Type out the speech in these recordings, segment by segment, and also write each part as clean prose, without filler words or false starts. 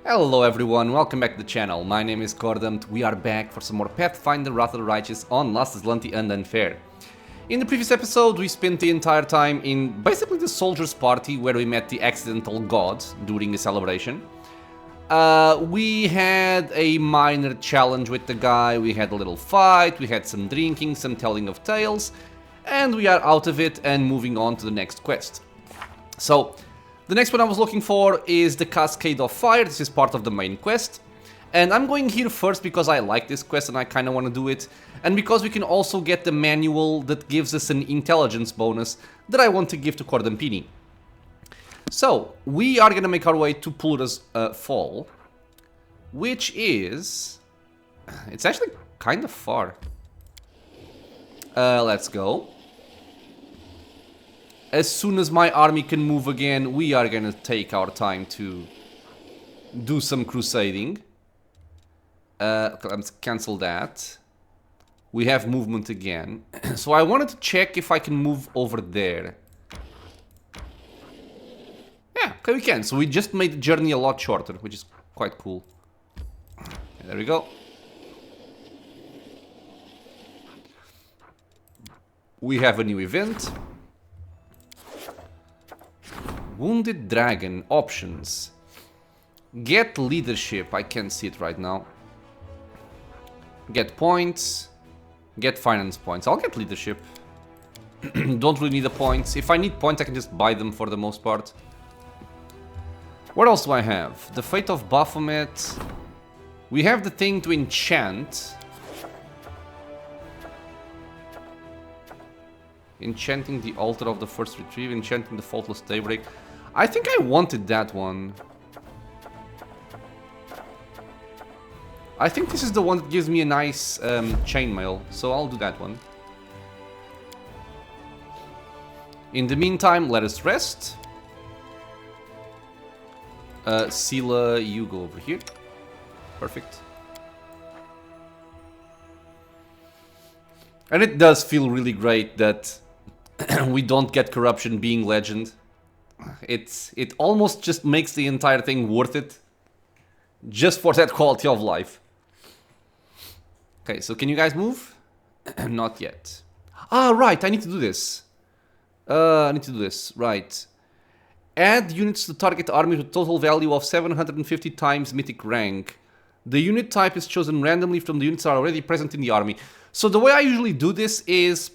Hello everyone, welcome back to the channel. My name is Cordant. We are back for some more Pathfinder Wrath of the Righteous on Last Azlanti and Unfair. In the previous episode, we spent the entire time in basically the soldiers' party where we met the accidental gods during the celebration. We had a minor challenge with the guy, we had a little fight, we had some drinking, some telling of tales, and we are out of it and moving on to the next quest. So, the next one I was looking for is the Cascade of Fire. This is part of the main quest. And I'm going here first because I like this quest and I kind of want to do it. And because we can also get the manual that gives us an intelligence bonus that I want to give to Cordampini. So, we are going to make our way to Pulura's Fall. Which is... It's actually kind of far. Let's go. As soon as my army can move again, we are gonna take our time to do some crusading. Let's cancel that. We have movement again. So I wanted to check if I can move over there. Yeah, okay, we can. So we just made the journey a lot shorter, which is quite cool. There we go. We have a new event. Wounded Dragon, options. Get leadership, I can't see it right now. Get points. Get finance points, I'll get leadership. Don't really need the points. If I need points I can just buy them for the most part. What else do I have? The Fate of Baphomet. We have the thing to enchant. Enchanting the altar of the first retrieve, enchanting the faultless daybreak. I think I wanted that one. I think this is the one that gives me a nice chainmail, so I'll do that one. In the meantime, let us rest. Sela, you go over here. Perfect. And it does feel really great that we don't get corruption being legend. It almost just makes the entire thing worth it. Just for that quality of life. Okay, so can you guys move? Not yet. Ah, right, I need to do this. Right. Add units to the target army with a total value of 750 times mythic rank. The unit type is chosen randomly from the units that are already present in the army. So the way I usually do this is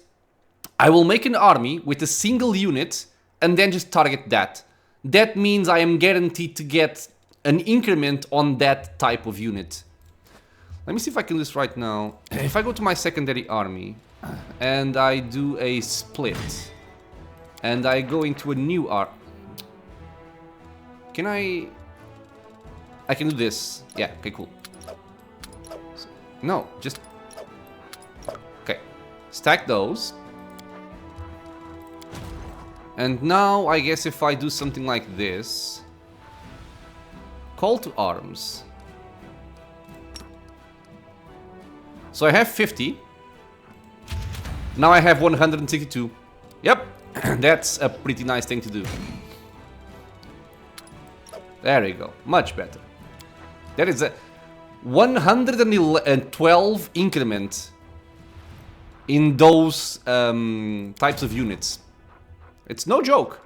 I will make an army with a single unit and then just target that. That means I am guaranteed to get an increment on that type of unit. Let me see if I can do this right now. If I go to my secondary army and I do a split and I go into a new army. Can I can do this. Yeah, okay, cool. No, just... Okay. Stack those. And now, I guess if I do something like this... Call to arms. So I have 50. Now I have 162. Yep, that's a pretty nice thing to do. There you go, much better. That is a 112 increment in those types of units. It's no joke.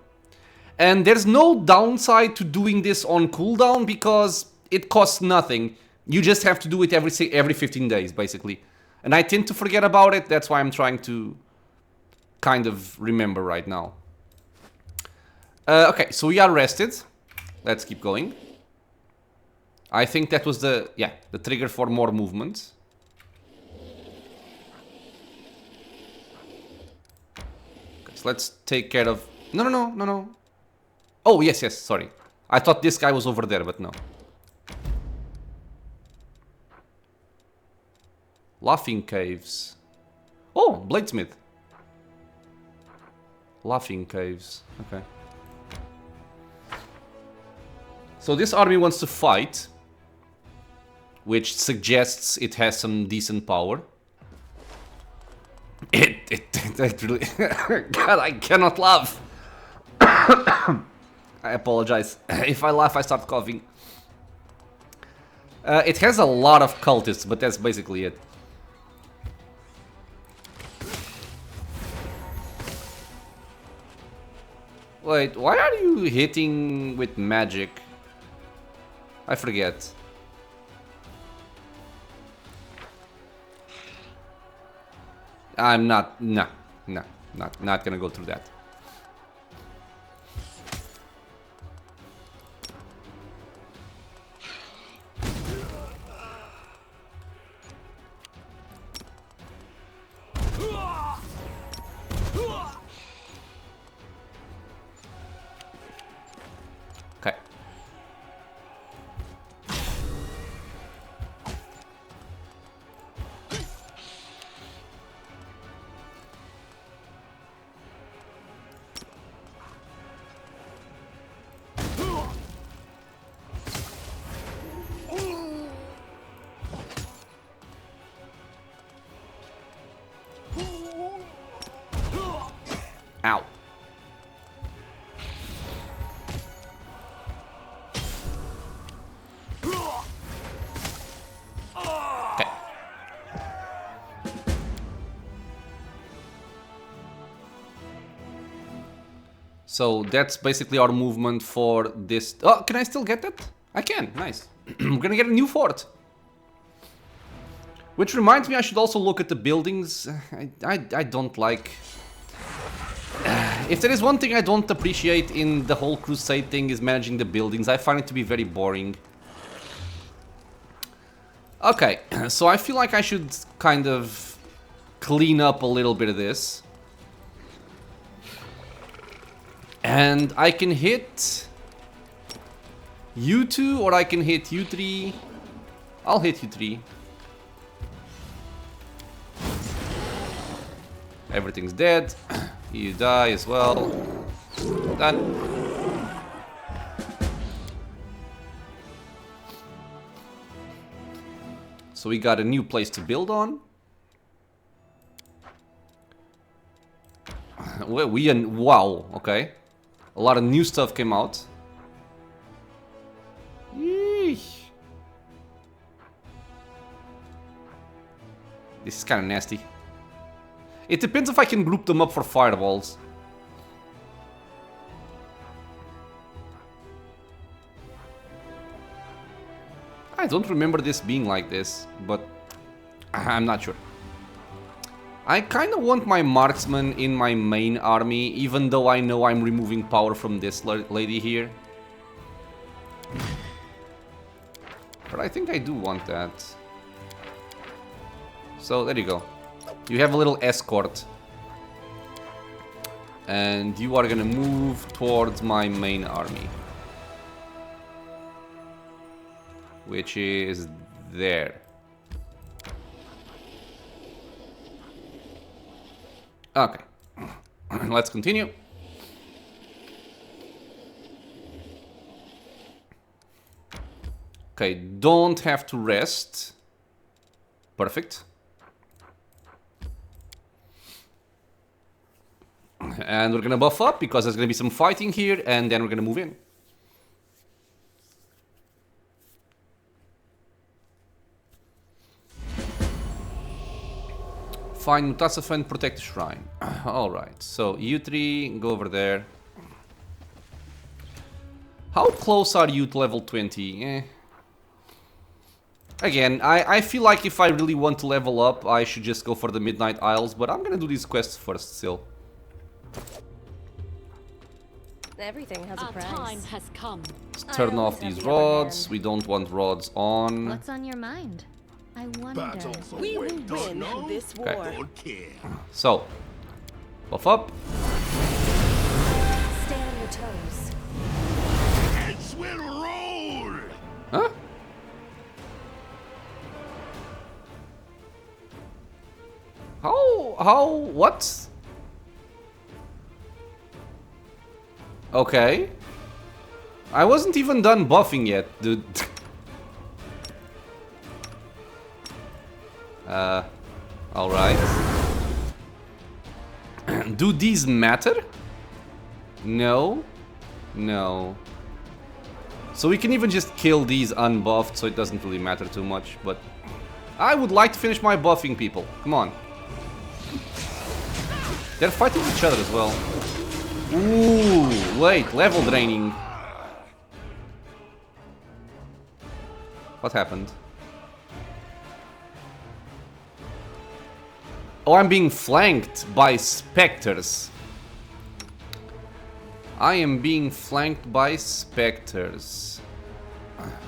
And there's no downside to doing this on cooldown because it costs nothing. You just have to do it every 15 days, basically. And I tend to forget about it, that's why I'm trying to kind of remember right now. Okay, so we are rested. Let's keep going. I think that was the trigger for more movement. Okay, so let's take care of... No. Oh, yes, sorry. I thought this guy was over there, but no. Laughing Caves. Oh, Bladesmith. Laughing Caves. Okay. So this army wants to fight, which suggests it has some decent power. It really... God, I cannot laugh. I apologize. If I laugh, I start coughing. It has a lot of cultists, but that's basically it. Wait, why are you hitting with magic? I forget. I'm not, not gonna go through that. Okay. Ow. Okay. So that's basically our movement for this. Oh, can I still get that? I can. Nice. I'm gonna get a new fort. Which reminds me, I should also look at the buildings. I don't like... If there is one thing I don't appreciate in the whole crusade thing is managing the buildings. I find it to be very boring. Okay, so I feel like I should kind of clean up a little bit of this. And I can hit you 2 or I can hit you 3. I'll hit you 3. Everything's dead. You die as well. Done. So we got a new place to build on. Wow, okay. A lot of new stuff came out. Yeesh. This is kind of nasty. It depends if I can group them up for fireballs. I don't remember this being like this, but I'm not sure. I kind of want my marksman in my main army, even though I know I'm removing power from this lady here. But I think I do want that. So there you go. You have a little escort. And you are gonna move towards my main army. Which is there. Okay. Let's continue. Okay, don't have to rest. Perfect. And we're gonna buff up because there's gonna be some fighting here, and then we're gonna move in. Find Mutasafen, protect the shrine. Alright, so you 3, go over there. How close are you to level 20? Again, I feel like if I really want to level up, I should just go for the Midnight Isles, but I'm gonna do these quests first still. Everything has a price. Time has come. Let's turn off these rods. We don't want rods on. What's on your mind? I wonder. We will win this war. Okay. So, buff up. Stay on your toes. Heads will roll. Huh? What? Okay. I wasn't even done buffing yet, dude. Alright. Do these matter? No. No. So we can even just kill these unbuffed, so it doesn't really matter too much, but I would like to finish my buffing people. Come on. They're fighting each other as well. Ooh, wait, level draining. What happened? Oh, I'm being flanked by specters. I am being flanked by specters.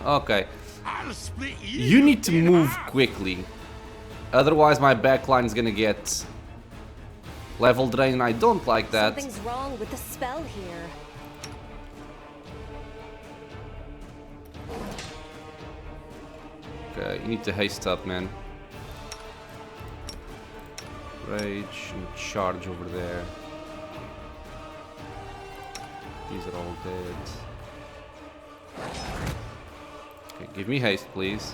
Okay. I'll split You need to move quickly. Otherwise my backline is gonna get level drain and I don't like that. Something's wrong with the spell here. Okay, you need to haste up, man. Rage and charge over there. These are all dead. Okay, give me haste, please.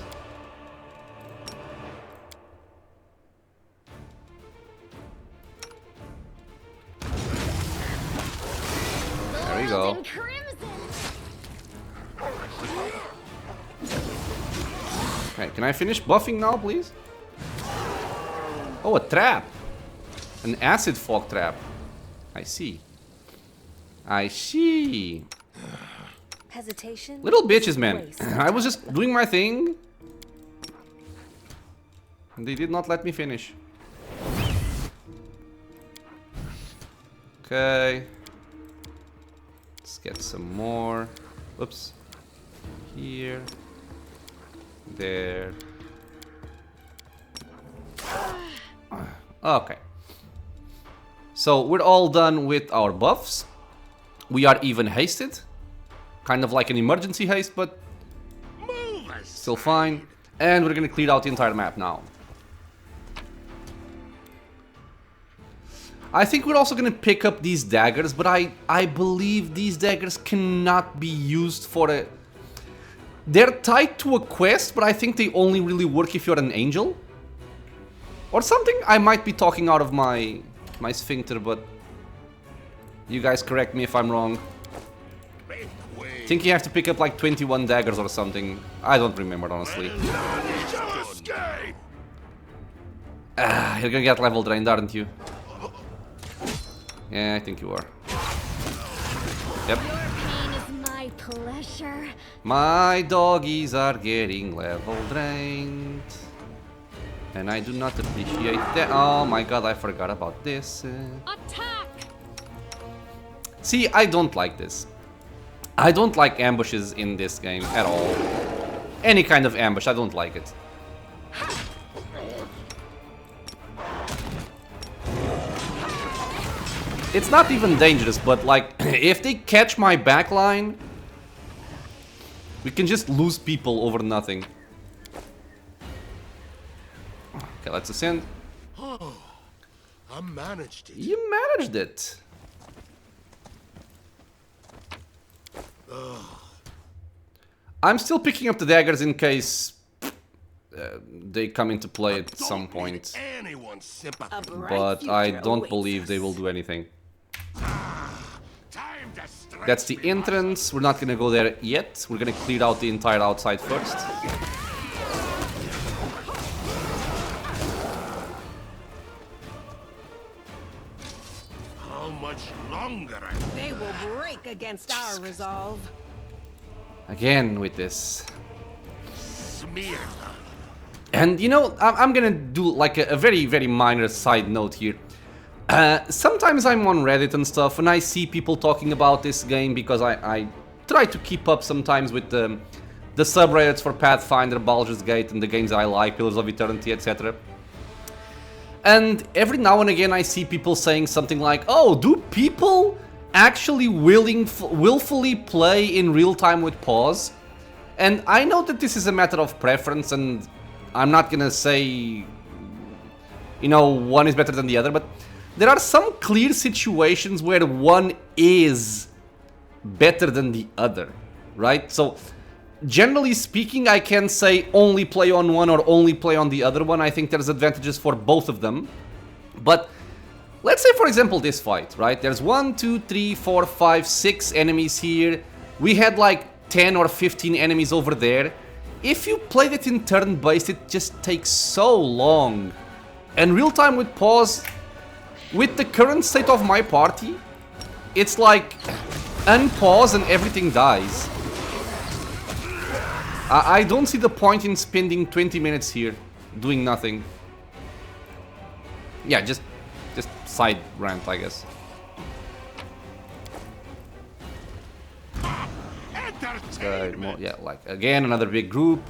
There we go. Okay, can I finish buffing now, please? Oh, a trap! An acid fog trap. I see. I see. Hesitation. Little bitches, man. Waste. I was just doing my thing. And they did not let me finish. Okay. Let's get some more. Oops. Here. There. Okay. So we're all done with our buffs. We are even hasted. Kind of like an emergency haste, but still fine. And we're gonna clear out the entire map now. I think we're also gonna pick up these daggers, but I believe these daggers cannot be used for a... They're tied to a quest, but I think they only really work if you're an angel. Or something. I might be talking out of my sphincter, but you guys correct me if I'm wrong. I think you have to pick up like 21 daggers or something. I don't remember, honestly. You're gonna get level drained, aren't you? Yeah, I think you are. Yep. Pain is my pleasure. My doggies are getting level drained. And I do not appreciate that. Oh my god, I forgot about this. Attack! See, I don't like this. I don't like ambushes in this game at all. Any kind of ambush, I don't like it. It's not even dangerous, but like, if they catch my backline, we can just lose people over nothing. Okay, let's ascend. Oh, I managed it. You managed it. I'm still picking up the daggers in case they come into play at some point. Anyone's sympathy. But I don't believe they will do anything. Time to stretch. That's the entrance. We're not gonna go there yet. We're gonna clear out the entire outside first. How much longer? They will break against our resolve. Again with this. Smear them. And you know, I'm gonna do like a very, very minor side note here. Sometimes I'm on Reddit and stuff and I see people talking about this game because I try to keep up sometimes with the subreddits for Pathfinder, Baldur's Gate and the games I like, Pillars of Eternity, etc. And every now and again I see people saying something like, oh, do people actually willfully play in real time with pause? And I know that this is a matter of preference and I'm not gonna say, you know, one is better than the other, but there are some clear situations where one is better than the other, right? So, generally speaking, I can say only play on one or only play on the other one. I think there's advantages for both of them. But let's say, for example, this fight, right? There's 1, 2, 3, 4, 5, 6 enemies here. We had like 10 or 15 enemies over there. If you played it in turn-based, it just takes so long. And real-time with pause, with the current state of my party, it's like unpause and everything dies. I don't see the point in spending 20 minutes here doing nothing. Yeah, just side rant, I guess. Yeah, like again another big group.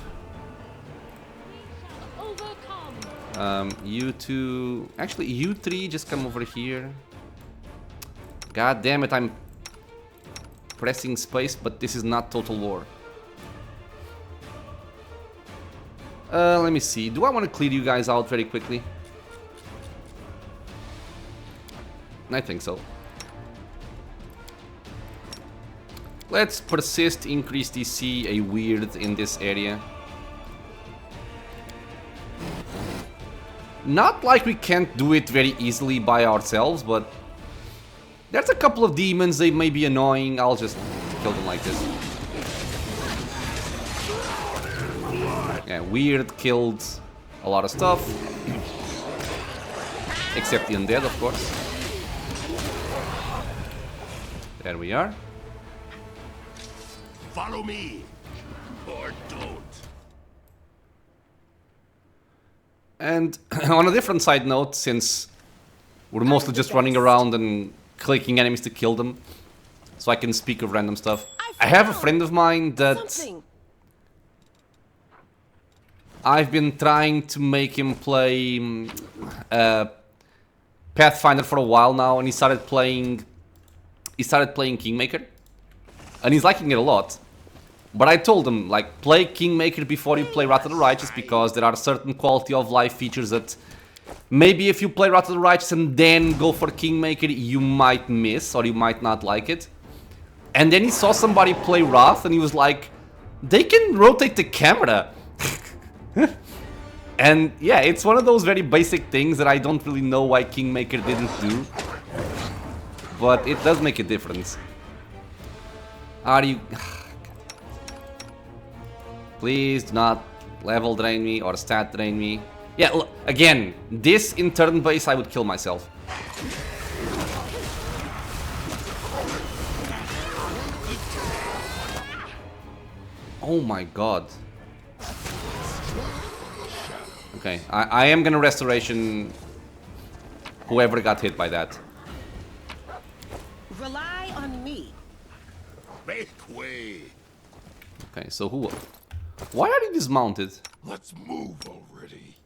You two, actually you three, just come over here. God damn it, I'm pressing space, but this is not Total War. Let me see. Do I want to clear you guys out very quickly? I think so. Let's persist, increase DC, a weird in this area. Not like we can't do it very easily by ourselves, but there's a couple of demons, they may be annoying. I'll just kill them like this. Yeah, weird killed a lot of stuff. Except the undead, of course. There we are. Follow me, or don't. And on a different side note, since we're mostly just running around and clicking enemies to kill them, so I can speak of random stuff. I have a friend of mine that I've been trying to make him play Pathfinder for a while now, and he started playing Kingmaker, and he's liking it a lot. But I told him, like, play Kingmaker before you play Wrath of the Righteous, because there are certain quality of life features that maybe if you play Wrath of the Righteous and then go for Kingmaker, you might miss, or you might not like it. And then he saw somebody play Wrath, and he was like, they can rotate the camera. And yeah, it's one of those very basic things that I don't really know why Kingmaker didn't do. But it does make a difference. Are you... Please do not level drain me or stat drain me. Yeah, look, again, this in turn base I would kill myself. Oh my god. Okay, I am gonna restoration whoever got hit by that. Rely on me. Make way. Okay, so who... Why are you dismounted? Let's move already.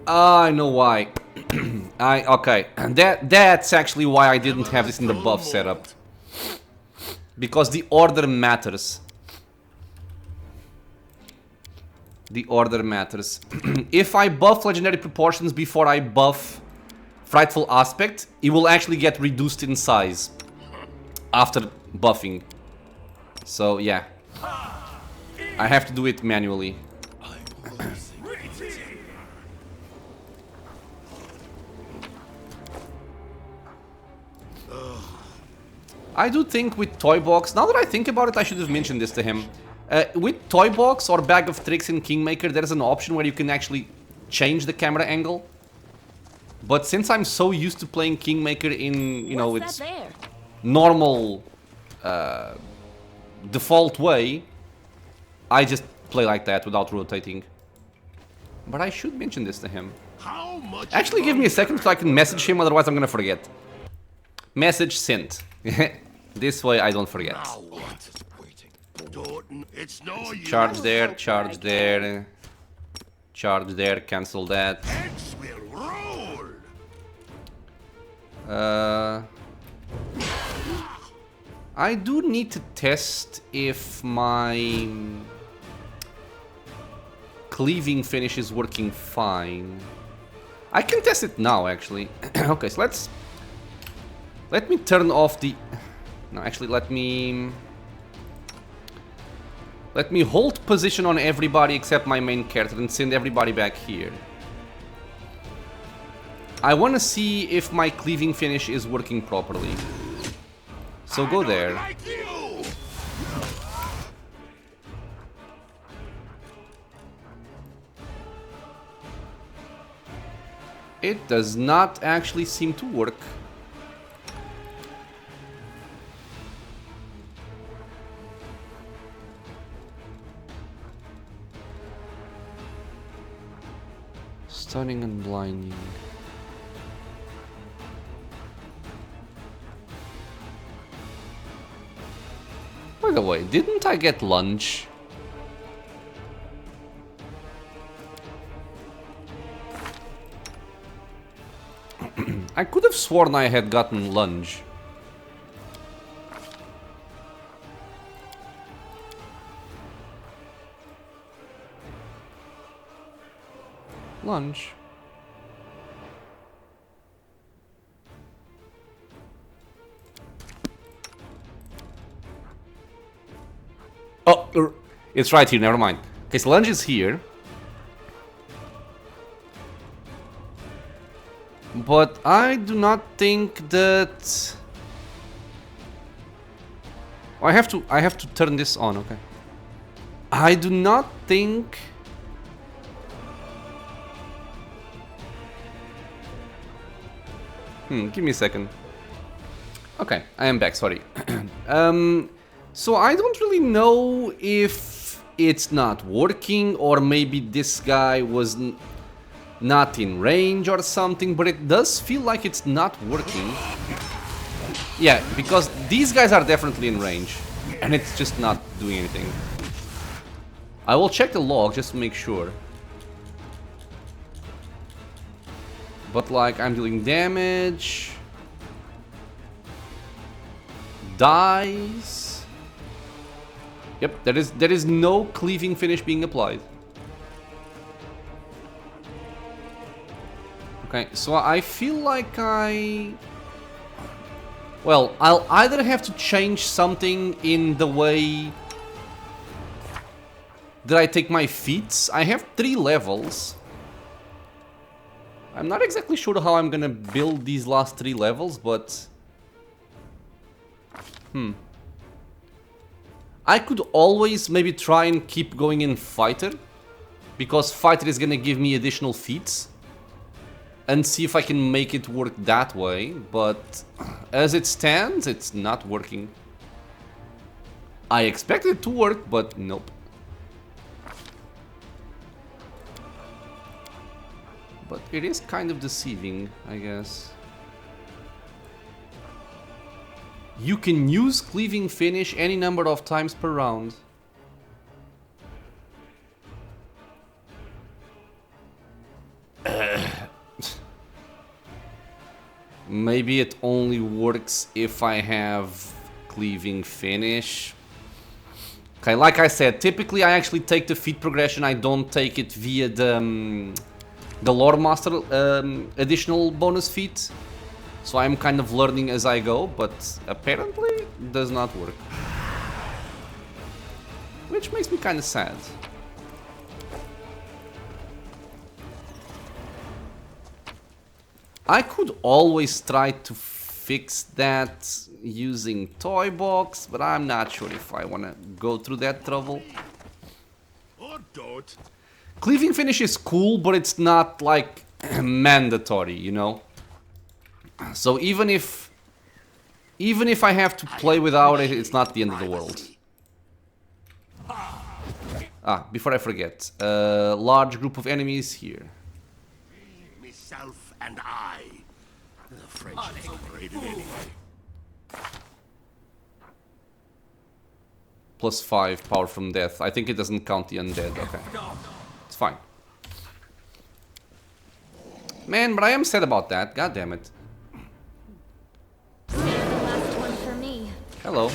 I know why. Okay. That's actually why I didn't have this in the buff setup. Because the order matters. The order matters. If I buff Legendary Proportions before I buff Frightful Aspect, it will actually get reduced in size after buffing. So yeah, I have to do it manually. I do think with Toy Box, now that I think about it, I should have mentioned this to him. With Toy Box or Bag of Tricks in Kingmaker, there's an option where you can actually change the camera angle. But since I'm so used to playing Kingmaker in, you know, its normal default way, I just play like that without rotating. But I should mention this to him. How much? Actually, give me a second so I can message him, otherwise I'm gonna forget. Message sent. This way I don't forget. Now what? It's no use. Charge there, charge there. Charge there, cancel that. Heads will roll. I do need to test if my cleaving finish is working fine. I can test it now, actually. Okay, so let me turn off the... No, actually, let me Let me hold position on everybody except my main character and send everybody back here. I want to see if my cleaving finish is working properly. So go there. Like you. It does not actually seem to work. Stunning and blinding. By the way, didn't I get lunge? I could have sworn I had gotten lunge. Lunge. Oh, it's right here, never mind. Okay, so lunge is here. But I do not think that... Oh, I have to turn this on, okay. I do not think... give me a second. Okay, I am back, sorry. So I don't really know if it's not working or maybe this guy was not in range or something, but it does feel like it's not working. Yeah, because these guys are definitely in range and it's just not doing anything. I will check the log just to make sure. But like, I'm dealing damage. Dies. Yep, there is no cleaving finish being applied. Okay, so I feel like well, I'll either have to change something in the way that I take my feats. I have 3 levels. I'm not exactly sure how I'm gonna build these last 3 levels, but... I could always maybe try and keep going in Fighter, because Fighter is gonna give me additional feats, and see if I can make it work that way, but as it stands, it's not working. I expected it to work, but nope. But it is kind of deceiving, I guess. You can use cleaving finish any number of times per round. Maybe it only works if I have cleaving finish. Okay, like I said, typically I actually take the feat progression. I don't take it via the Lore Master additional bonus feat. So I'm kind of learning as I go, but apparently it does not work. Which makes me kind of sad. I could always try to fix that using Toy Box, but I'm not sure if I want to go through that trouble. Or don't. Cleaving finish is cool, but it's not like mandatory, you know? So even if I have to play without it, it's not the end of the world. Ah, before I forget, large group of enemies here. Myself and I. The friendship's overrated anyway. +5 power from death. I think it doesn't count the undead. Okay, it's fine. Man, but I am sad about that. God damn it. The last one for me. Hello.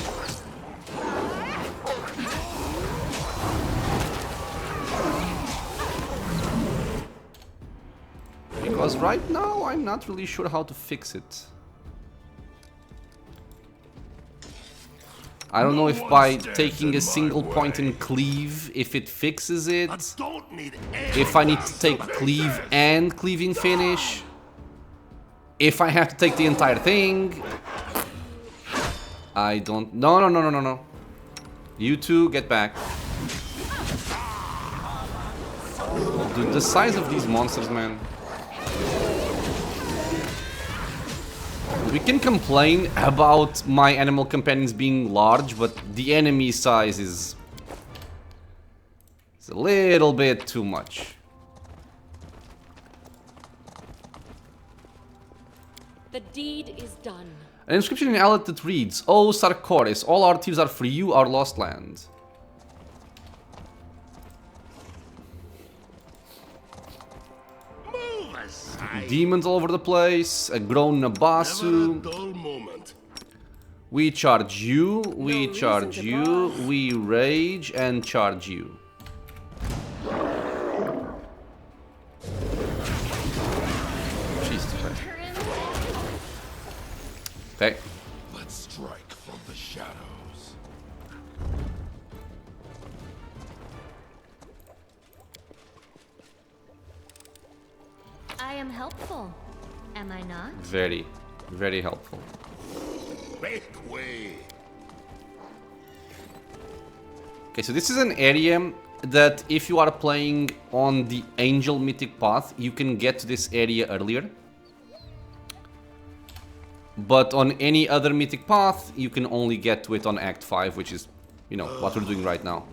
Because right now I'm not really sure how to fix it. I don't know if by taking a single point and cleave, if it fixes it. I don't need If I need to take cleave and cleaving finish. If I have to take the entire thing. I don't... No. You two, get back. Dude, the size of these monsters, man. We can complain about my animal companions being large, but the enemy size is... It's a little bit too much. The deed is done. An inscription in Alet that reads, "O Sarkoris, all our tears are for you, our lost land." move aside. Demons all over the place, a grown Never a Nabasu. dull moment. We charge you, we No charge reason to you, pause. we rage and charge you. Jesus Christ. Okay. Let's strike from the shadows. I am helpful. Am I not? Very, very helpful. Make way. Okay, so this is an area that if you are playing on the Angel Mythic Path, you can get to this area earlier. But on any other Mythic Path, you can only get to it on Act 5, which is, you know, what we're doing right now.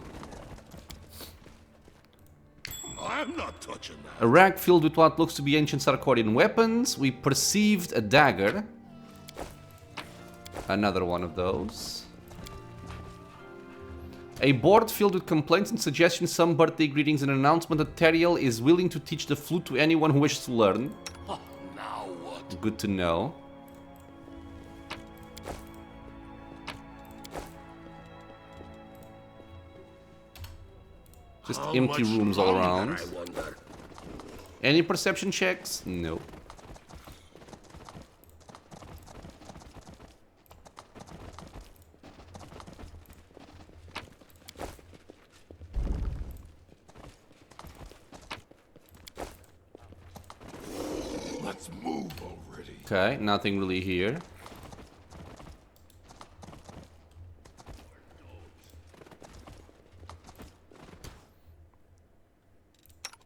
I'm not touching that. A rack filled with what looks to be ancient Sarkorian weapons. We perceived a dagger. Another one of those. A board filled with complaints and suggestions, some birthday greetings, and an announcement that Teriel is willing to teach the flute to anyone who wishes to learn. Now what? Good to know. Just How empty much rooms all longer, around. I wonder? Any perception checks? No. Let's move already. Okay, nothing really here.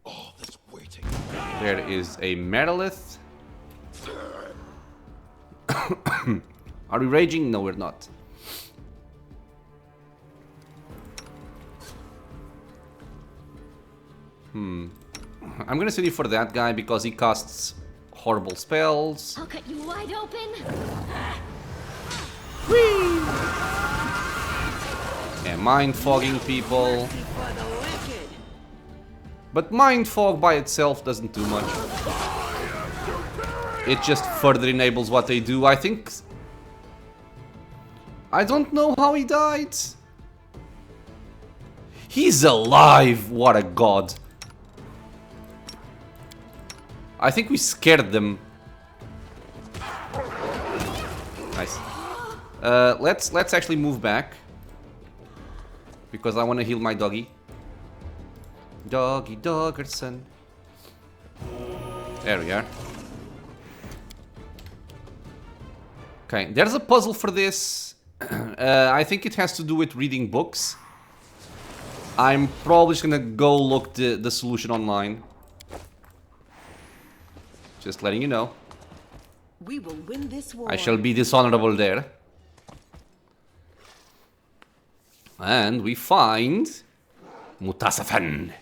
All this waiting. There is a Megalith. Are we raging? No, we're not. I'm gonna send you for that guy because he casts horrible spells. I'll cut you wide open. Yeah, mind fogging people. Mercy for the wicked. But mind fog by itself doesn't do much. It just further enables what they do. I think... I don't know how he died. He's alive! What a god. I think we scared them. Nice. Let's actually move back. Because I want to heal my doggy. Doggy Doggerson. There we are. Okay, there's a puzzle for this. I think it has to do with reading books. I'm probably just gonna go look the solution online. Just letting you know. We will win this war. I shall be dishonorable there. And we find... Mutasafen.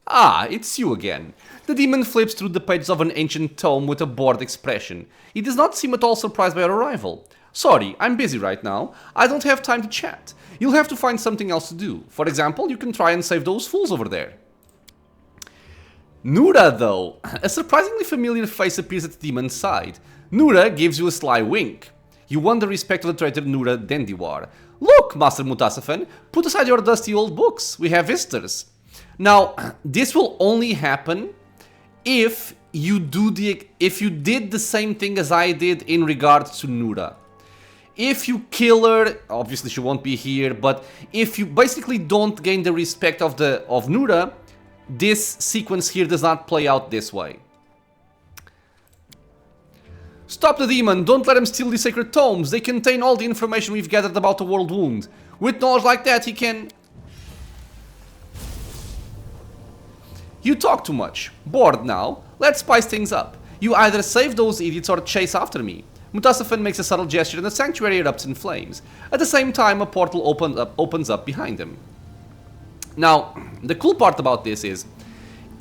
Ah, it's you again. The demon flips through the pages of an ancient tome with a bored expression. He does not seem at all surprised by your arrival. Sorry, I'm busy right now. I don't have time to chat. You'll have to find something else to do. For example, you can try and save those fools over there. Nura, though. A surprisingly familiar face appears at the demon's side. Nura gives you a sly wink. You won the respect of the traitor Nura Dendiwar. Look, Master Mutasafen, put aside your dusty old books. We have visitors. Now, this will only happen if you did the same thing as I did in regards to Nura. If you kill her, obviously she won't be here, but if you basically don't gain the respect of Nura, this sequence here does not play out this way. Stop the demon, don't let him steal the sacred tomes. They contain all the information we've gathered about the world wound. With knowledge like that, he can... You talk too much. Bored now? Let's spice things up. You either save those idiots or chase after me. Mutasafen makes a subtle gesture and the sanctuary erupts in flames. At the same time, a portal opens up behind him. Now, the cool part about this is,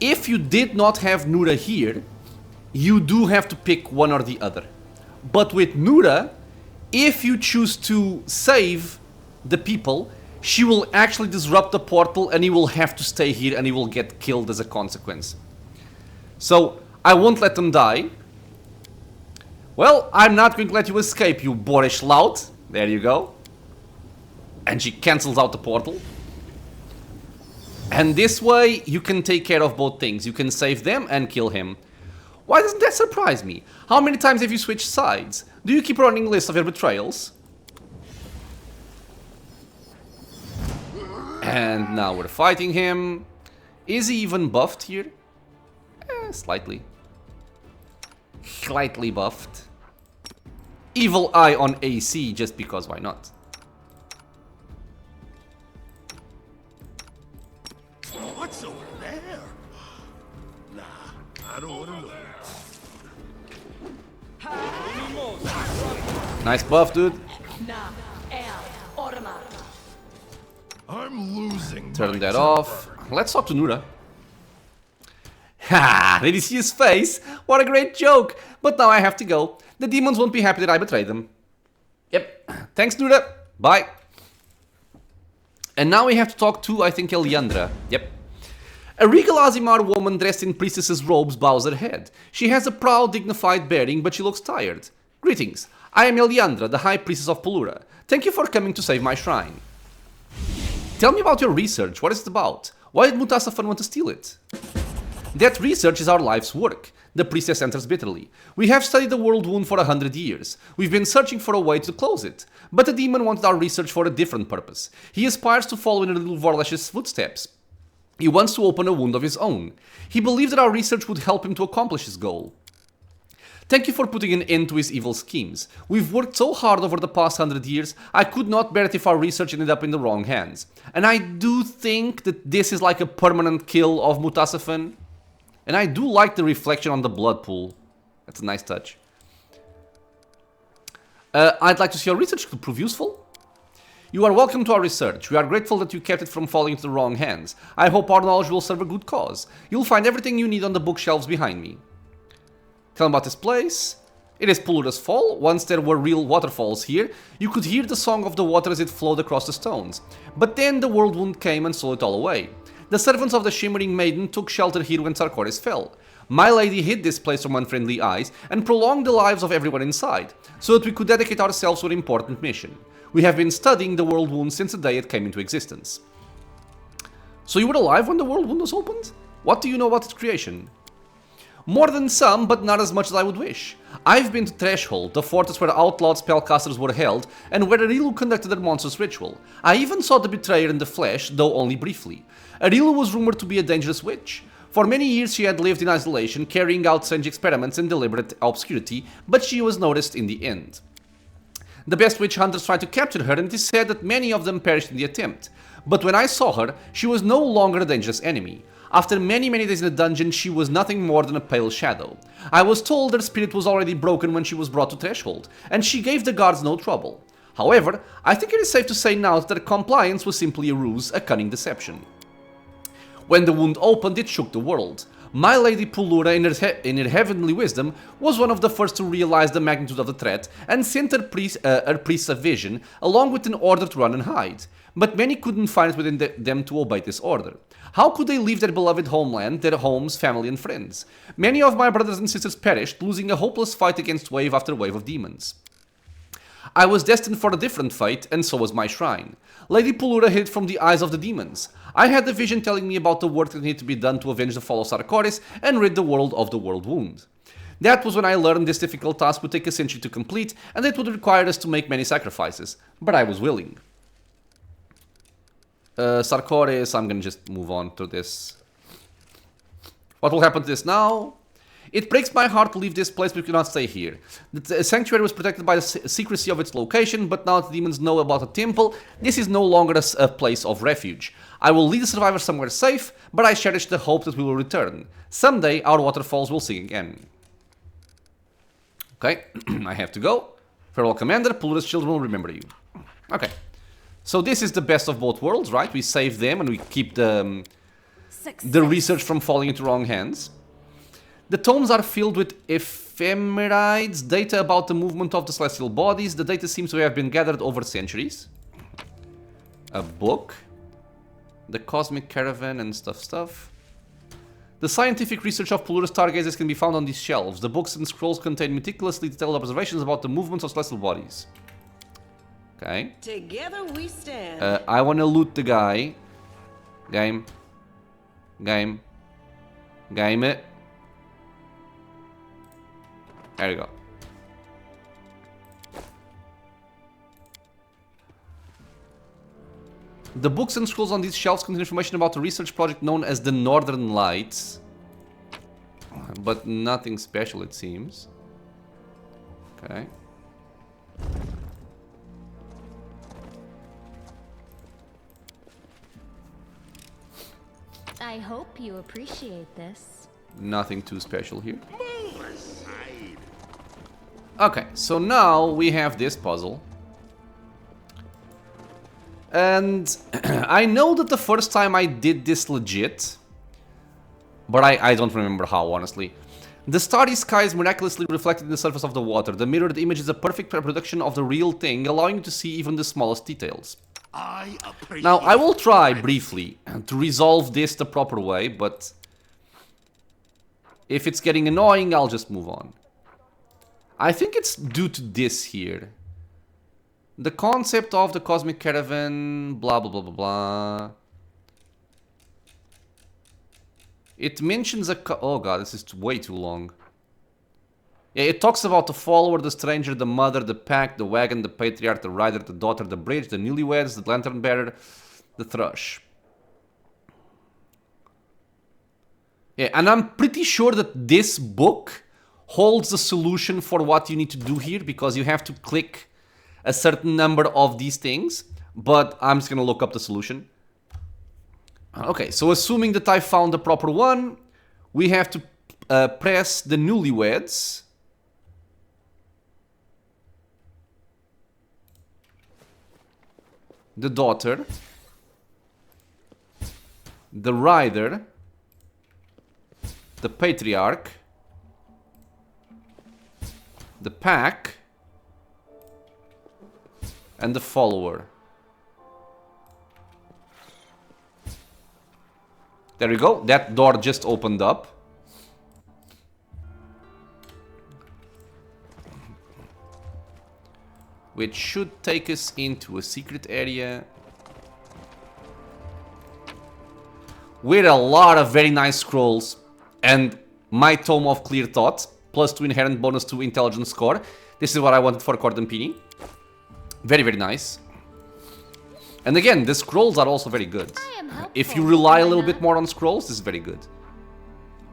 if you did not have Nura here, you do have to pick one or the other. But with Nura, if you choose to save the people, she will actually disrupt the portal and he will have to stay here and he will get killed as a consequence. So, I won't let them die. Well, I'm not going to let you escape, you boorish lout. There you go. And she cancels out the portal. And this way, you can take care of both things. You can save them and kill him. Why doesn't that surprise me? How many times have you switched sides? Do you keep running lists of your betrayals? And now we're fighting him. Is he even buffed here? Slightly. Slightly buffed. Evil Eye on AC, just because why not? What's over there? Nah, I don't want to know. Nice buff, dude. I'm losing. Turn that off. Let's talk to Nura. Ha! Did you see his face? What a great joke! But now I have to go. The demons won't be happy that I betrayed them. Yep. Thanks, Nura. Bye. And now we have to talk to, I think, Eliandra. Yep. A regal Azimar woman dressed in priestess's robes bows her head. She has a proud, dignified bearing, but she looks tired. Greetings. I am Eliandra, the High Priestess of Pulura. Thank you for coming to save my shrine. Tell me about your research. What is it about? Why did Mutasafen want to steal it? That research is our life's work. The priestess enters bitterly. We have studied the world wound for 100 years. We've been searching for a way to close it. But the demon wanted our research for a different purpose. He aspires to follow in little Vorlash's footsteps. He wants to open a wound of his own. He believed that our research would help him to accomplish his goal. Thank you for putting an end to his evil schemes. We've worked so hard over the past 100 years, I could not bear it if our research ended up in the wrong hands. And I do think that this is like a permanent kill of Mutasafen. And I do like the reflection on the blood pool. That's a nice touch. I'd like to see your research to prove useful. You are welcome to our research. We are grateful that you kept it from falling into the wrong hands. I hope our knowledge will serve a good cause. You'll find everything you need on the bookshelves behind me. Tell them about this place. It is Pulura's Fall. Once there were real waterfalls here, you could hear the song of the water as it flowed across the stones. But then the world wound came and stole it all away. The servants of the Shimmering Maiden took shelter here when Sarkoris fell. My lady hid this place from unfriendly eyes and prolonged the lives of everyone inside, so that we could dedicate ourselves to an important mission. We have been studying the world wound since the day it came into existence. So you were alive when the world wound was opened? What do you know about its creation? More than some, but not as much as I would wish. I've been to Threshold, the fortress where outlawed spellcasters were held, and where Arilu conducted their monstrous ritual. I even saw the betrayer in the flesh, though only briefly. Arilu was rumored to be a dangerous witch. For many years she had lived in isolation, carrying out strange experiments in deliberate obscurity, but she was noticed in the end. The best witch hunters tried to capture her, and it is said that many of them perished in the attempt. But when I saw her, she was no longer a dangerous enemy. After many days in the dungeon, she was nothing more than a pale shadow. I was told her spirit was already broken when she was brought to Threshold, and she gave the guards no trouble. However, I think it is safe to say now that her compliance was simply a ruse, a cunning deception. When the wound opened, it shook the world. My lady Pulura, in her heavenly wisdom, was one of the first to realize the magnitude of the threat and sent her priests a vision, along with an order to run and hide. But many couldn't find it within them to obey this order. How could they leave their beloved homeland, their homes, family and friends? Many of my brothers and sisters perished, losing a hopeless fight against wave after wave of demons. I was destined for a different fate, and so was my shrine. Lady Pulura hid from the eyes of the demons. I had the vision telling me about the work that needed to be done to avenge the fall of Sarkoris and rid the world of the world wound. That was when I learned this difficult task would take a century to complete, and it would require us to make many sacrifices. But I was willing. Sarkores, I'm gonna just move on to this. What will happen to this now? It breaks my heart to leave this place, but we cannot stay here. The sanctuary was protected by the secrecy of its location, but now the demons know about the temple. This is no longer a place of refuge. I will lead the survivors somewhere safe, but I cherish the hope that we will return. Someday, our waterfalls will sing again. Okay, I have to go. Farewell, Commander. Pulura's children will remember you. Okay. So this is the best of both worlds, right? We save them and we keep the research from falling into wrong hands. The tomes are filled with ephemerides, data about the movement of the celestial bodies. The data seems to have been gathered over centuries. A book. The cosmic caravan and stuff. The scientific research of Pulura stargazers can be found on these shelves. The books and scrolls contain meticulously detailed observations about the movements of celestial bodies. Okay. Together we stand. I want to loot the guy. Game it. There you go. The books and scrolls on these shelves contain information about a research project known as the Northern Lights. But nothing special, it seems. Okay. I hope you appreciate this. Nothing too special here. Okay, so now we have this puzzle. And I know that the first time I did this legit, but I don't remember how, honestly. The starry sky is miraculously reflected in the surface of the water. The mirrored image is a perfect reproduction of the real thing, allowing you to see even the smallest details. Now, I will try briefly to resolve this the proper way, but if it's getting annoying, I'll just move on. I think it's due to this here. The concept of the cosmic caravan, blah, blah, blah, blah, blah. It mentions a... Oh god, this is way too long. Yeah, it talks about the follower, the stranger, the mother, the pack, the wagon, the patriarch, the rider, the daughter, the bridge, the newlyweds, the lantern bearer, the thrush. Yeah, and I'm pretty sure that this book holds the solution for what you need to do here, because you have to click a certain number of these things, but I'm just gonna look up the solution. Okay, so assuming that I found the proper one, we have to press the newlyweds. The daughter, the rider, the patriarch, the pack, and the follower. There we go, that door just opened up. Which should take us into a secret area with a lot of very nice scrolls and my Tome of Clear Thought, plus 2 inherent bonus to intelligence score. This is what I wanted for Cordampini. Very, very nice. And again, the scrolls are also very good. If you rely a little bit more on scrolls, this is very good.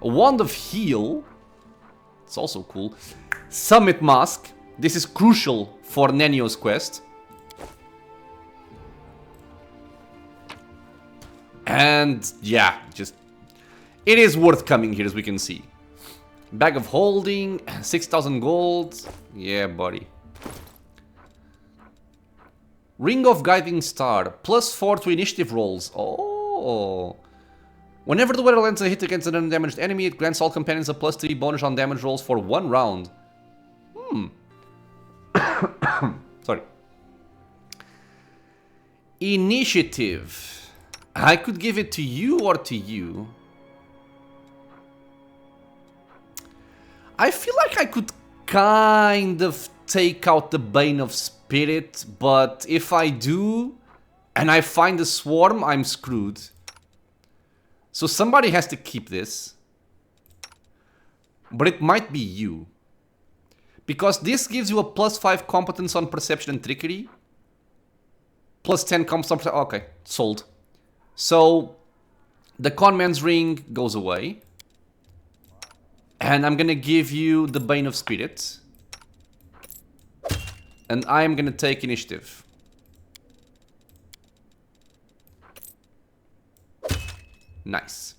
A Wand of Heal. It's also cool. Summit Mask. This is crucial for Nenio's quest. And yeah, just... it is worth coming here, as we can see. Bag of Holding, 6,000 gold. Yeah, buddy. Ring of Guiding Star, +4 to initiative rolls. Oh. Whenever the weather lands a hit against an undamaged enemy, it grants all companions a +3 bonus on damage rolls for 1 round. Sorry. Initiative. I could give it to you or to you. I feel like I could kind of take out the Bane of Spirit, but if I do, and I find the Swarm, I'm screwed. So somebody has to keep this. But it might be you. Because this gives you a +5 competence on perception and trickery. +10 competence on... Okay, sold. So, the Conman's Ring goes away. And I'm gonna give you the Bane of Spirits. And I am gonna take initiative. Nice.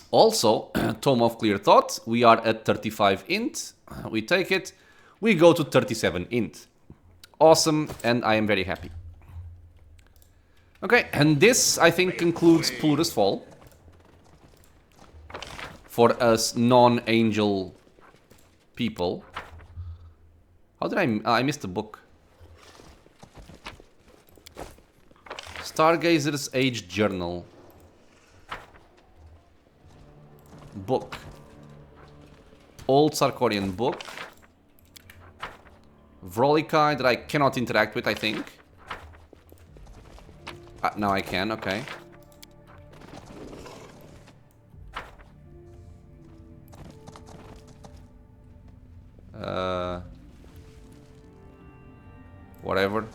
Also, Tome of Clear Thought, we are at 35 int. We take it. We go to 37 int. Awesome, and I am very happy. Okay, and this, I think, concludes Pulura's Fall. For us non-angel people. How did I missed the book. Stargazer's Age Journal. Book. Old Sarkorian book. Vrolikai that I cannot interact with, I think. Now I can, okay. Whatever.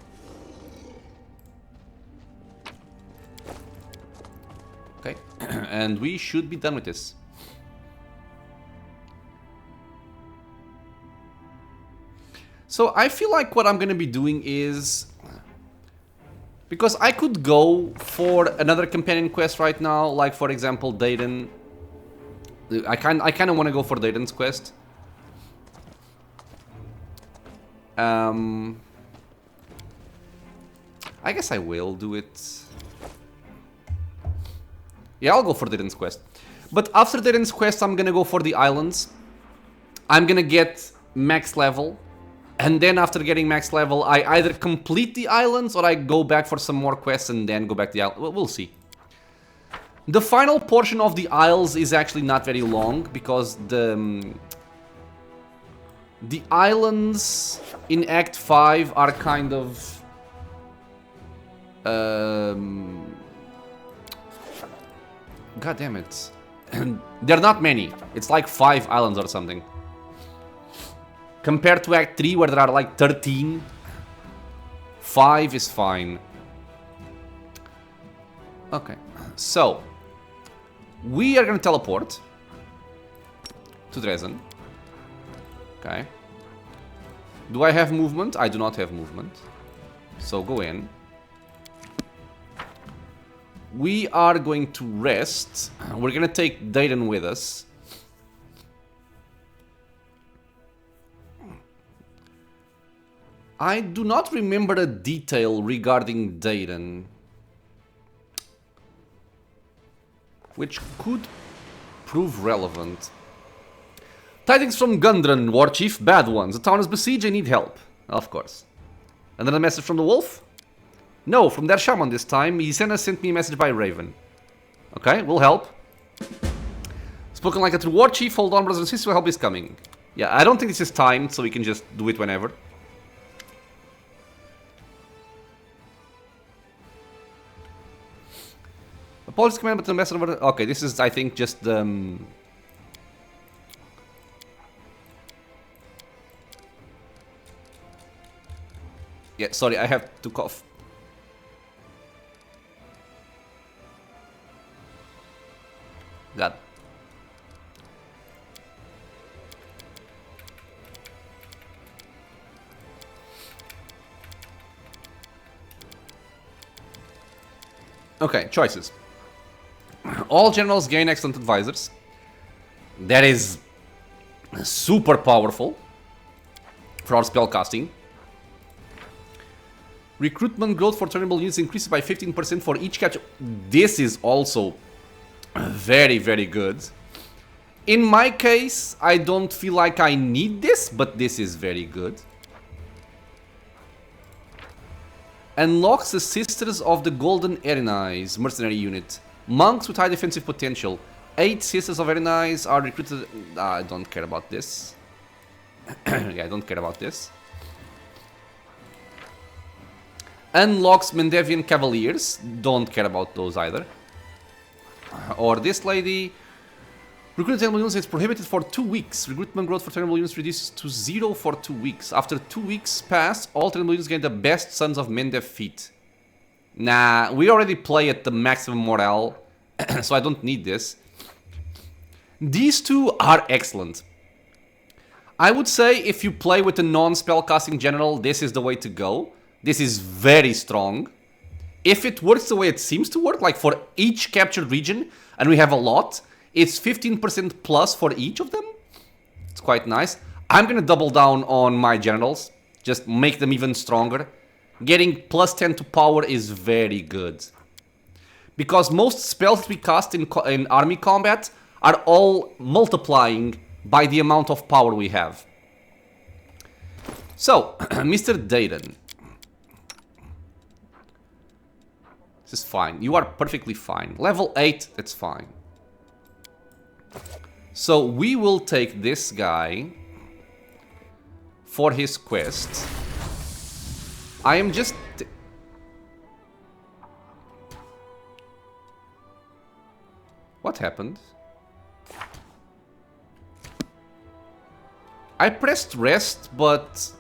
Okay, and we should be done with this. So I feel like what I'm gonna be doing is... Because I could go for another companion quest right now, like for example Dayton. I kind of want to go for Dayton's quest. I guess I will do it. Yeah, I'll go for Dayton's quest. But after Dayton's quest, I'm gonna go for the islands. I'm gonna get max level. And then after getting max level, I either complete the islands or I go back for some more quests and then go back to the island. We'll see. The final portion of the Isles is actually not very long because the islands in Act 5 are kind of... God damn it. They're not many. It's like 5 islands or something. Compared to Act 3 where there are like 13. 5 is fine. Okay, so we are gonna teleport to Dresden. Okay. Do I have movement? I do not have movement. So go in. We are going to rest. We're gonna take Dayton with us. I do not remember a detail regarding Dayton, which could prove relevant. Tidings from Gundren, War Chief, bad ones. The town is besieged, I need help. Of course. Another message from the wolf? No, from their shaman this time. He sent me a message by Raven. Okay, we'll help. Spoken like a true war chief. Hold on, brothers and sisters, help is coming. Yeah, I don't think this is timed, so we can just do it whenever. Apologies command, but the message over... Okay, this is, I think, just the... Yeah, sorry, I have to cough. God. Okay, choices. All generals gain excellent advisors. That is super powerful for our spellcasting. Recruitment growth for turnable units increases by 15% for each catch. This is also very, very good. In my case, I don't feel like I need this, but this is very good. Unlocks the Sisters of the Golden Erinais mercenary unit. Monks with high defensive potential. 8 Sisters of Erinais are recruited... I don't care about this. Yeah, I don't care about this. Unlocks Mendevian Cavaliers. Don't care about those either. Or this lady. Recruiting terrible units is prohibited for 2 weeks. Recruitment growth for terrible units reduces to 0 for 2 weeks. After 2 weeks pass, all terrible units gain the best Sons of Mendev feat. Nah, we already play at the maximum morale, so I don't need this. These two are excellent. I would say if you play with a non-spellcasting general, this is the way to go. This is very strong. If it works the way it seems to work, like for each captured region, and we have a lot, it's 15% plus for each of them. It's quite nice. I'm gonna double down on my generals, just make them even stronger. Getting plus 10 to power is very good. Because most spells we cast in army combat are all multiplying by the amount of power we have. So, Mr. Dayton. This is fine. You are perfectly fine. Level 8, that's fine. So we will take this guy for his quest. I am just... What happened? I pressed rest, but...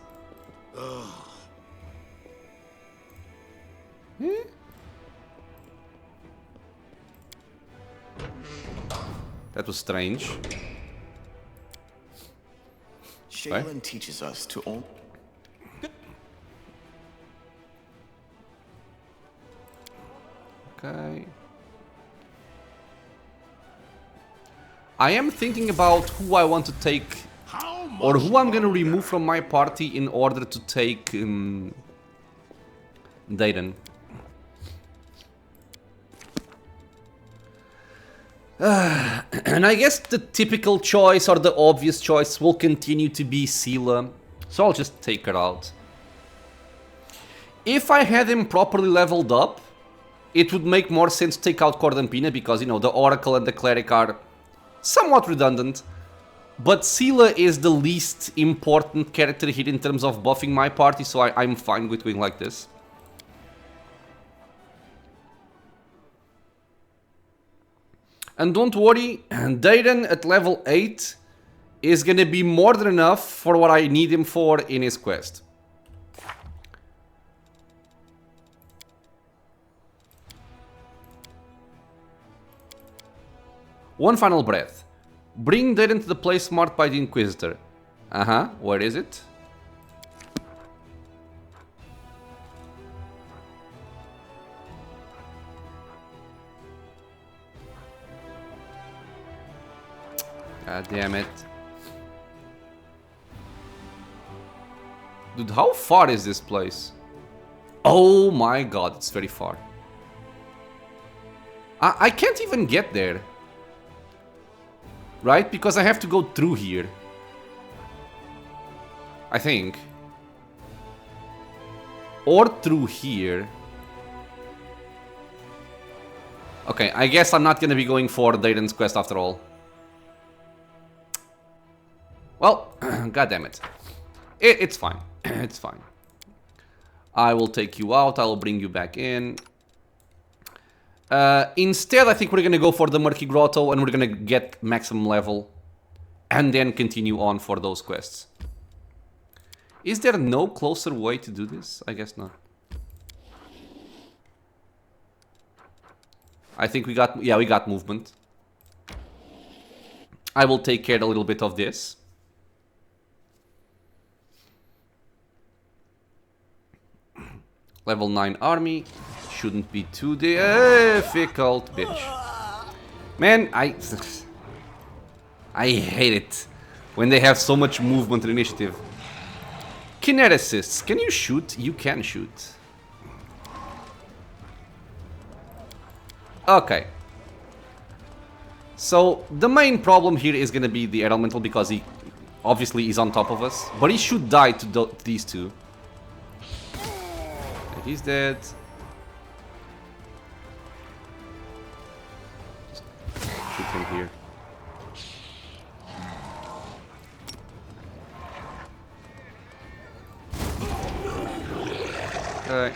That was strange. Shaylin teaches us to own. Okay. I am thinking about who I want to take, or who I'm gonna remove from my party in order to take Dayton. And I guess the typical choice or the obvious choice will continue to be Sela, so I'll just take her out. If I had him properly leveled up, it would make more sense to take out Cordampina because, you know, the Oracle and the Cleric are somewhat redundant. But Sela is the least important character here in terms of buffing my party, so I'm fine with going like this. And don't worry, Dayton at level 8 is gonna be more than enough for what I need him for in his quest. One final breath. Bring Dayton to the place marked by the Inquisitor. Where is it? God damn it. Dude, how far is this place? Oh my god, it's very far. I can't even get there. Right? Because I have to go through here. I think. Or through here. Okay, I guess I'm not gonna be going for Dayton's quest after all. Well, god damn it. It's fine. It's fine. I will take you out. I will bring you back in. Instead, I think we're gonna go for the Murky Grotto and we're gonna get maximum level. And then continue on for those quests. Is there no closer way to do this? I guess not. I think we got... Yeah, we got movement. I will take care a little bit of this. Level 9 army. Shouldn't be too difficult, bitch. Man, I hate it when they have so much movement and initiative. Kineticists, can you shoot? You can shoot. Okay. So, the main problem here is gonna be the Elemental because he obviously is on top of us. But he should die to these two. Okay, he's dead. Just shoot him here. Okay.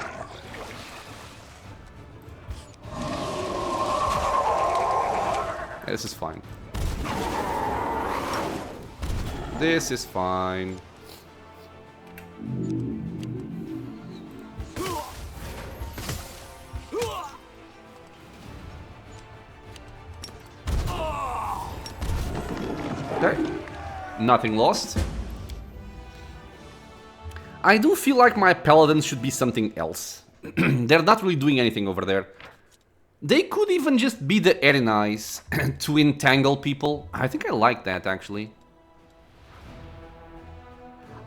Yeah, this is fine. This is fine. Okay. Nothing lost. I do feel like my paladins should be something else. They're not really doing anything over there. They could even just be the Erinais to entangle people. I think I like that, actually.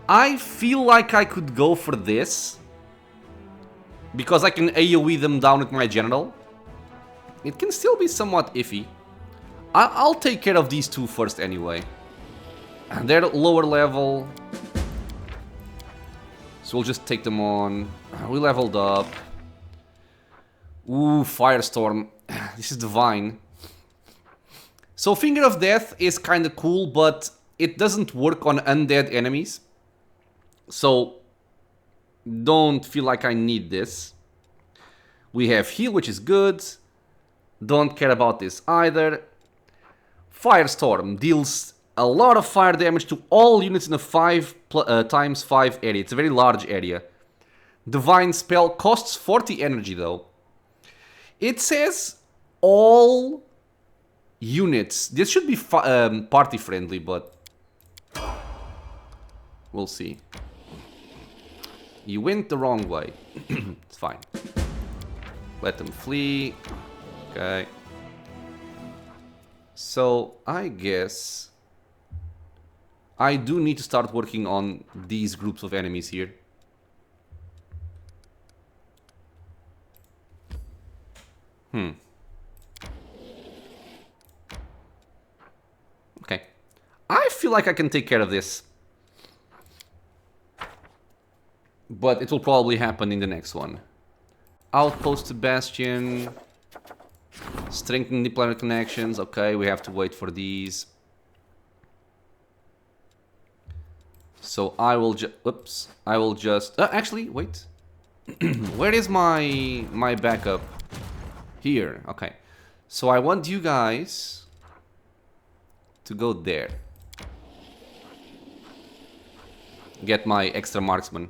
I feel like I could go for this. Because I can AoE them down with my general. It can still be somewhat iffy. I'll take care of these two first anyway. They're lower level. So we'll just take them on. We leveled up. Ooh, Firestorm. This is divine. So Finger of Death is kind of cool, but it doesn't work on undead enemies. So don't feel like I need this. We have heal, which is good. Don't care about this either. Firestorm deals a lot of fire damage to all units in a 5x5 area. It's a very large area. Divine Spell costs 40 energy though. It says all units. This should be party friendly, but we'll see. You went the wrong way. It's fine. Let them flee. Okay. So I guess I do need to start working on these groups of enemies here. Okay. I feel like I can take care of this. But it will probably happen in the next one. Outpost to Bastion. Strengthening the planet connections. Okay, we have to wait for these. So I will just... Oops. I will just... actually, wait. Where is my backup? Here. Okay. So I want you guys to go there. Get my extra marksman.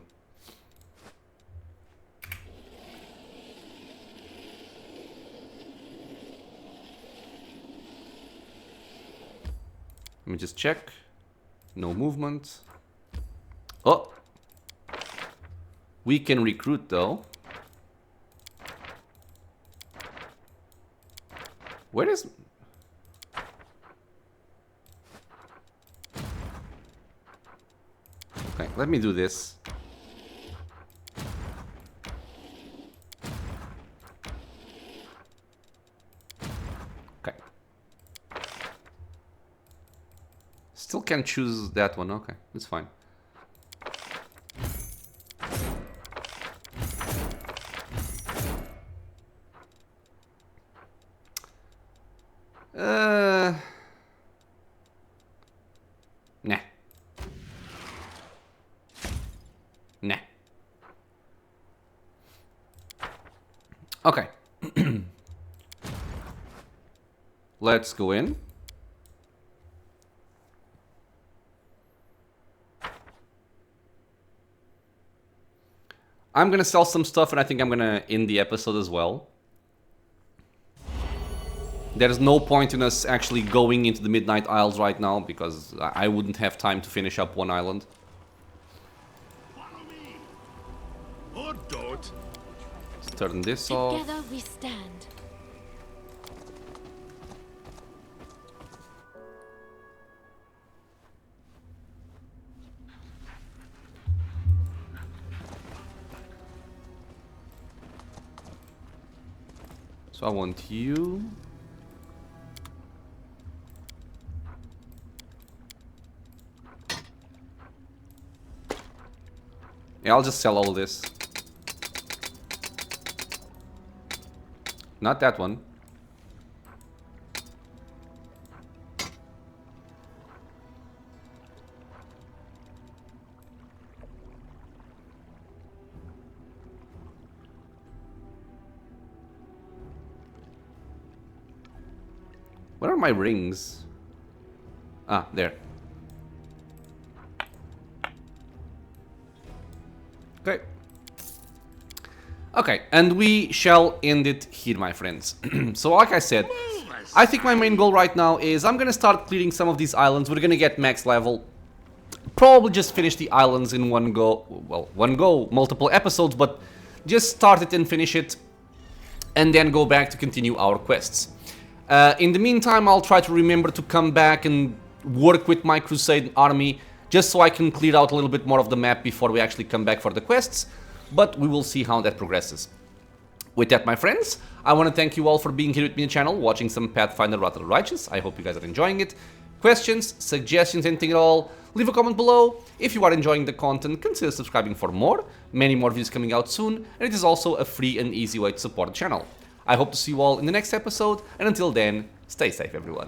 Let me just check. No movement. Oh! We can recruit though. Where is... Okay, let me do this. Okay. Still can't choose that one. Okay, it's fine. Nah. Nah. Okay. Let's go in. I'm gonna sell some stuff and I think I'm gonna end the episode as well. There's no point in us actually going into the Midnight Isles right now because I wouldn't have time to finish up one island. Follow me. Or don't. Let's turn this off. Together we stand. So I want you. Yeah, I'll just sell all this. Not that one. Where are my rings? Ah, there. Okay. Okay, and we shall end it here, my friends. So like I said, I think my main goal right now is I'm gonna start clearing some of these islands. We're gonna get max level. Probably just finish the islands in one go. Well, one go, multiple episodes, but just start it and finish it. And then go back to continue our quests. In the meantime, I'll try to remember to come back and work with my Crusade army, just so I can clear out a little bit more of the map before we actually come back for the quests. But we will see how that progresses. With that, my friends, I want to thank you all for being here with me on the channel, watching some Pathfinder Wrath of the Righteous. I hope you guys are enjoying it. Questions, suggestions, anything at all, leave a comment below. If you are enjoying the content, consider subscribing for more. Many more videos coming out soon, and it is also a free and easy way to support the channel. I hope to see you all in the next episode, and until then, stay safe everyone.